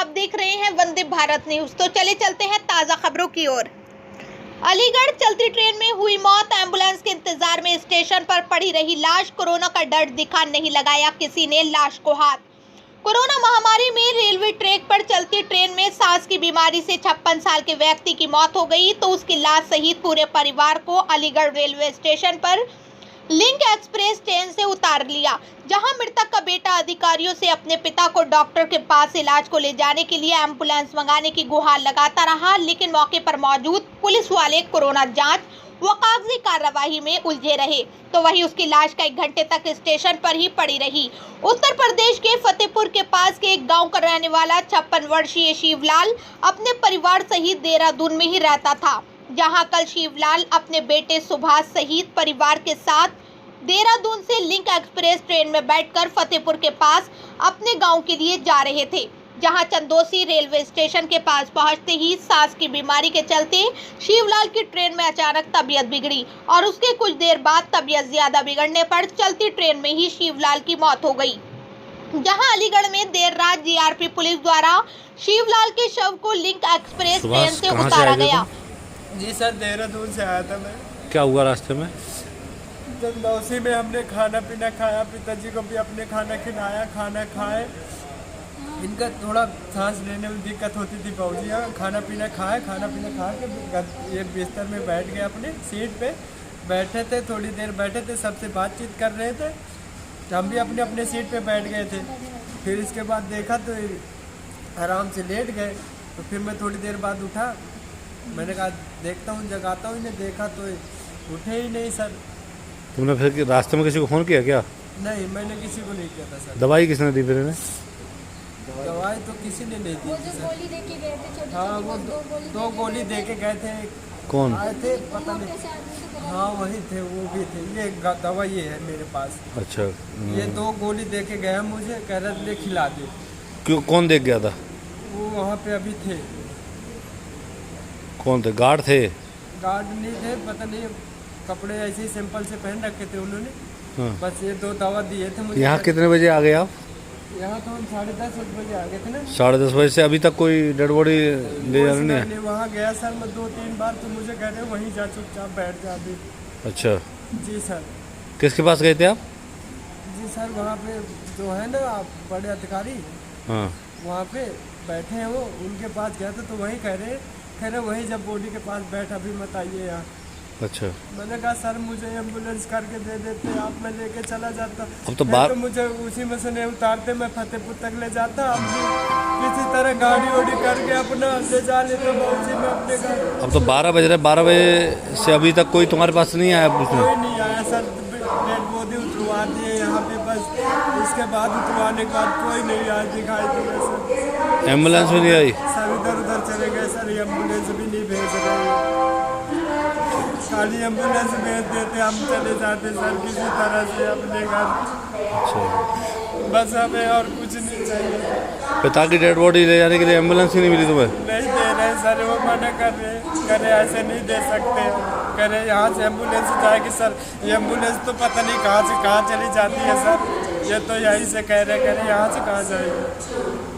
आप देख रहे हैं वंदे भारत न्यूज। तो चलते हैं ताजा खबरों की ओर। अलीगढ़ चलती ट्रेन में हुई मौत, एम्बुलेंस के इंतजार में स्टेशन पर पड़ी रही लाश, कोरोना का डर दिखा, नहीं लगाया किसी ने लाश को हाथ। कोरोना महामारी में रेलवे ट्रैक पर चलती ट्रेन में सांस की बीमारी से 56 साल के व्यक्ति की मौत हो गई, तो उसकी लाश सहित पूरे परिवार को अलीगढ़ रेलवे स्टेशन पर लिंक एक्सप्रेस ट्रेन से उतार लिया, जहां मृतक का बेटा अधिकारियों से अपने पिता को डॉक्टर के पास इलाज को ले जाने के लिए एम्बुलेंस मंगाने की गुहार लगाता रहा, लेकिन मौके पर मौजूद पुलिस वाले कोरोना जांच व कागजी कार्यवाही में उलझे रहे, तो वही उसकी लाश कई घंटे तक स्टेशन पर ही पड़ी रही। उत्तर प्रदेश के फतेहपुर के पास के एक गांव का रहने वाला 56 वर्षीय शिवलाल अपने परिवार सहित देहरादून में ही रहता था, जहां कल शिवलाल अपने बेटे सुभाष सहित परिवार के साथ देहरादून से लिंक एक्सप्रेस ट्रेन में बैठकर फतेहपुर के पास अपने गांव के लिए जा रहे थे, जहां चंदोसी रेलवे स्टेशन के पास पहुंचते ही सांस की बीमारी के चलते शिवलाल की ट्रेन में अचानक तबीयत बिगड़ी और उसके कुछ देर बाद तबीयत ज्यादा बिगड़ने पर चलती ट्रेन में ही शिवलाल की मौत हो गई, जहां अलीगढ़ में देर रात जीआरपी पुलिस द्वारा शिवलाल के शव को लिंक एक्सप्रेस ट्रेन से उतारा गया। जी सर, देहरादून से आया था मैं। क्या हुआ रास्ते में? चंदौसी में हमने खाना पीना खाया, पिताजी को भी अपने खाना खिलाया, खाना खाए। इनका थोड़ा सांस लेने में दिक्कत होती थी बाबूजी। यहाँ खाना पीना खाए, खाना पीना खा के ये बिस्तर में बैठ गए, अपने सीट पे बैठे थे, थोड़ी देर बैठे थे, सबसे बातचीत कर रहे थे, हम भी अपने अपने सीट पे बैठ गए थे। फिर इसके बाद देखा तो आराम से लेट गए, तो फिर मैं थोड़ी देर बाद उठा, मैंने कहा देखता हूँ, जगाता हूँ इन्हें, देखा तो उठे ही नहीं सर। तुमने फिर रास्ते में किसी को फोन किया क्या? नहीं, मैंने किसी को नहीं किया था सर। दवाई किसने दी फिर इन्हें? दवाई तो किसी ने नहीं दी थी सर। गोली दे के गए थे, छोटी हाँ, वो दो गोली दे के गए थे। कौन आए थे पता नहीं। हाँ वही थे, वो भी थे। ये दवाई है मेरे पास। अच्छा। ये 2 गोली दे के गया मुझे, कह रहे ले खिला दे। क्यों, कौन देख गया था? वो वहाँ पे अभी थे। कौन थे? गार्ड थे? गार्ड नहीं थे, पता नहीं, कपड़े ऐसे ही सिंपल से पहन रखे थे उन्होंने। हाँ। बस ये 2 दवा दिए थे मुझे। यहाँ कितने बजे आ गए आप? यहाँ तो हम 10:30 बजे आ गए थे ना। 10:30 बजे से अभी तक कोई डेड बॉडी ले जा रही है? वहाँ गया सर मैं 2-3 बार, तो मुझे कह रहे वहीं जा, चुपचाप बैठ जा अभी। अच्छा जी सर। किसके पास गए थे आप? जी सर, वहाँ पे जो है ना आप बड़े अधिकारी, हाँ, वहाँ पे बैठे हैं वो, उनके पास गया था, तो वही कह रहे वही जब बॉडी के पास बैठ, अभी मत आइए यहाँ। अच्छा। मैंने कहा सर मुझे एम्बुलेंस करके दे देते आप, मैं लेके चला जाता। अब तो बात, तो मुझे उसी में से नहीं उतारते, मैं फतेहपुर तक ले जाता, अब किसी तरह गाड़ी वाड़ी करके अपना ले जा लेते बाबूजी मैं अपने घर। अब तो 12 बज रहे, 12 बजे से अभी तक कोई तुम्हारे पास नहीं आया? कोई नहीं आया सर। डेड बॉडी उतरवा दिए यहाँ पे, बस इसके बाद उतरवाने के बाद कोई नहीं आया, दिखाई दिया सर। एम्बुलेंस भी नहीं आई? सर इधर उधर चले गए सर, एम्बुलेंस भी नहीं भेज रहे, खाली एम्बुलेंस भेज देते, हम चले जाते सर किसी तरह से अपने घर। अच्छा। बस हमें और कुछ नहीं चाहिए। पिता की डेड बॉडी ले जाने के लिए एम्बुलेंस ही नहीं मिली तुम्हें? नहीं दे रहे सर, वो मना कर रहे ऐसे नहीं दे सकते, कह रहे यहाँ से एम्बुलेंस जाएगी सर। ये एम्बुलेंस तो पता नहीं कहाँ से कहाँ चली जाती है सर, ये तो यहीं से कह रहे यहाँ से कहाँ जाएगी।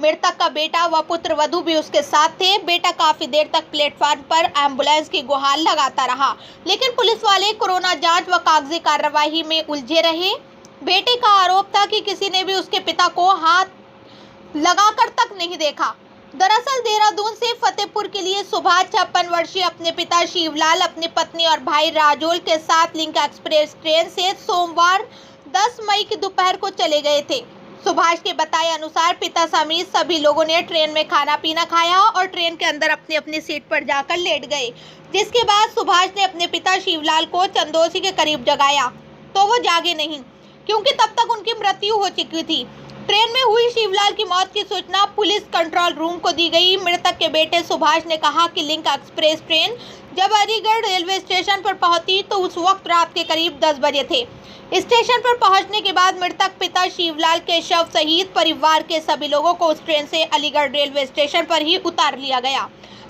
मृतक का बेटा व पुत्र वधू भी उसके साथ थे। बेटा काफी देर तक प्लेटफार्म पर एम्बुलेंस की गुहार लगाता रहा, लेकिन पुलिस वाले कोरोना जांच व कागजी कार्यवाही में उलझे रहे। बेटे का आरोप था कि किसी ने भी उसके पिता को हाथ लगाकर तक नहीं देखा। दरअसल देहरादून से फतेहपुर के लिए सुभाष 56 वर्षीय अपने पिता शिवलाल, अपनी पत्नी और भाई राजोल के साथ लिंक एक्सप्रेस ट्रेन से सोमवार 10 मई की दोपहर को चले गए थे। सुभाष के बताए अनुसार पिता समेत सभी लोगों ने ट्रेन में खाना पीना खाया और ट्रेन के अंदर अपनी अपनी सीट पर जाकर लेट गए, जिसके बाद सुभाष ने अपने पिता शिवलाल को चंदोसी के करीब जगाया, तो वो जागे नहीं, क्योंकि तब तक उनकी मृत्यु हो चुकी थी। ट्रेन में हुई शिवलाल की मौत की सूचना पुलिस कंट्रोल रूम को दी गई। मृतक के बेटे सुभाष ने कहा कि लिंक एक्सप्रेस ट्रेन जब अलीगढ़ रेलवे स्टेशन पर पहुंची तो उस वक्त रात के करीब 10 बजे थे। स्टेशन पर पहुंचने के बाद मृतक पिता शिवलाल के शव सहित परिवार के सभी लोगों को उस ट्रेन से अलीगढ़ रेलवे स्टेशन पर ही उतार लिया गया।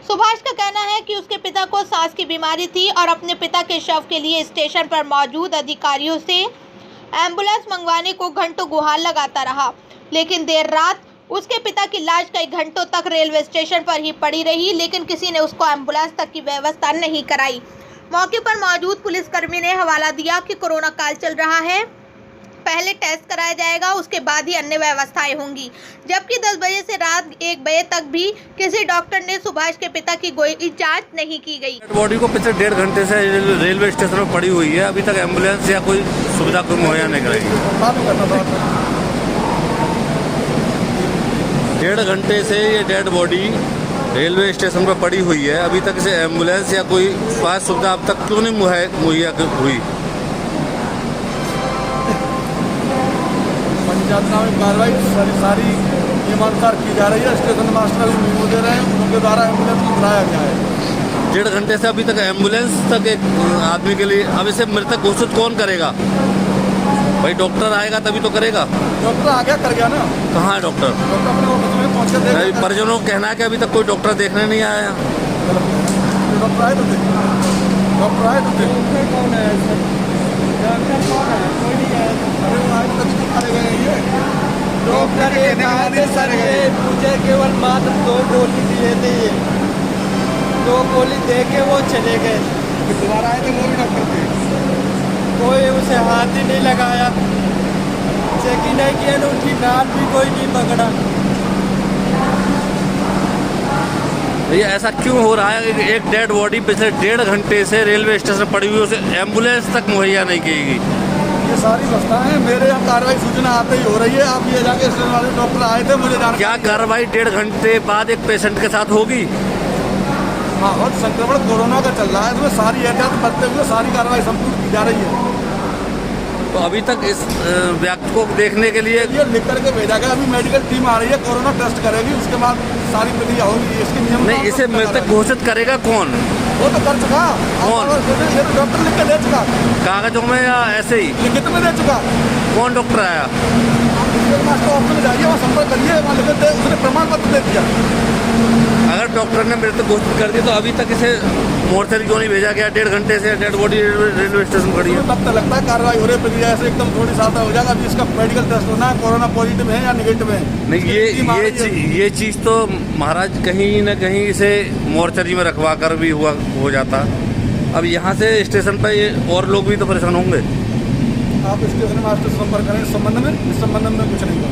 सुभाष का कहना है कि उसके पिता को सांस की बीमारी थी और अपने पिता के शव के लिए स्टेशन पर मौजूद अधिकारियों से एम्बुलेंस मंगवाने को घंटों गुहार लगाता रहा। लेकिन देर रात उसके पिता की लाश कई घंटों तक रेलवे स्टेशन पर ही पड़ी रही, लेकिन किसी ने उसको एम्बुलेंस तक की व्यवस्था नहीं कराई। मौके पर मौजूद पुलिसकर्मी ने हवाला दिया कि कोरोना काल चल रहा है, पहले टेस्ट कराया जाएगा, उसके बाद ही अन्य व्यवस्थाएं होंगी। जबकि 10 बजे से रात 1 बजे तक भी किसी डॉक्टर ने सुभाष के पिता की कोई जांच नहीं की गई। बॉडी को पिछले 1.5 घंटे से रेलवे स्टेशन में पड़ी हुई है, अभी तक एम्बुलेंस या कोई सुविधा कोई मुहैया नहीं कराई। 1.5 घंटे से ये डेड बॉडी रेलवे स्टेशन पर पड़ी हुई है, अभी तक इसे एम्बुलेंस या कोई स्वास्थ्य सुविधा अब तक क्यों नहीं मुहैया हुई? पंचायत में कार्रवाई सारी नियमानुसार की जा रही है। स्टेशन मास्टर भी मेमो दे रहे हैं, उनके द्वारा एम्बुलेंस को बुलाया गया है। 1.5 घंटे से अभी तक एम्बुलेंस तक एक आदमी के लिए, अब इसे मृतक घोषित कौन करेगा? भाई डॉक्टर आएगा तभी तो करेगा। डॉक्टर आ गया, कर गया ना। कहाँ है डॉक्टर? डॉक्टर अपने ऑफिस में पहुँच के अभी परिजनों का कहना है कि अभी तक कोई डॉक्टर देखने नहीं आया। डॉक्टर आए तो थे, डॉक्टर आए तो थे। कौन है सर? डॉक्टर कौन है? कोई नहीं है। अरे वो आए तभी तो खड़े गए ये डॉक्टर एक आए थे सर, मुझे केवल मात्र 2 गोली दिए थे, 2 गोली दे के वो चले गए। दोबारा आए थे, वो भी डॉक्टर थे। कोई उसे हाथ ही नहीं लगाया, चेकिंग नहीं किया, उनकी नाम भी कोई नहीं पकड़ा। भैया ऐसा क्यों हो रहा है कि एक डेड बॉडी पिछले 1.5 घंटे से रेलवे स्टेशन पड़ी हुई है, उसे एम्बुलेंस तक मुहैया नहीं की गई? ये सारी व्यवस्था है, मेरे यहाँ कार्रवाई सूचना आते ही हो रही है। आप ये जाके स्टेशन वाले डॉक्टर आए थे, मुझे जान क्या कार्रवाई 1.5 घंटे बाद एक पेशेंट के साथ होगी? माहौल संक्रमण कोरोना का चल रहा है, इसमें सारी एहतियात बरतते हुए सारी कार्रवाई संपूर्ण की जा रही है। तो अभी तक इस व्यक्ति को देखने के लिए ये लिख करके भेजा गया, अभी मेडिकल टीम आ रही है, कोरोना टेस्ट करेगी, उसके बाद सारी प्रक्रिया होगी। इसकी नियम नहीं, इसे मृतक घोषित करेगा कौन? वो तो कर चुका। कौन? डॉक्टर लिख के दे चुका, कागजों में या ऐसे ही? लिखित में दे चुका। कौन डॉक्टर आया? मास्टर ऑफिस में जाइए, वहाँ संपर्क करिए, वहाँ लिखित दे, उसने प्रमाण पत्र दे दिया। अगर डॉक्टर ने मृतक घोषित कर दिया तो अभी तक इसे मोर्चरी क्यों नहीं भेजा गया? 1.5 घंटे से डेड बॉडी रेलवे स्टेशन खड़ी है। तब तक लगता है कार्रवाई हो रही है, प्रक्रिया से एकदम थोड़ी सादा हो जाएगा। अभी इसका मेडिकल टेस्ट होना है, कोरोना पॉजिटिव है या निगेटिव है। नहीं, ये चीज़ तो महाराज कहीं न कहीं इसे मोर्चरी में रखवा कर भी हो जाता। अब यहाँ से स्टेशन पर ये और लोग भी तो परेशान होंगे। आप स्टेशन मास्टर से संपर्क करें इस संबंध में कुछ नहीं हुआ।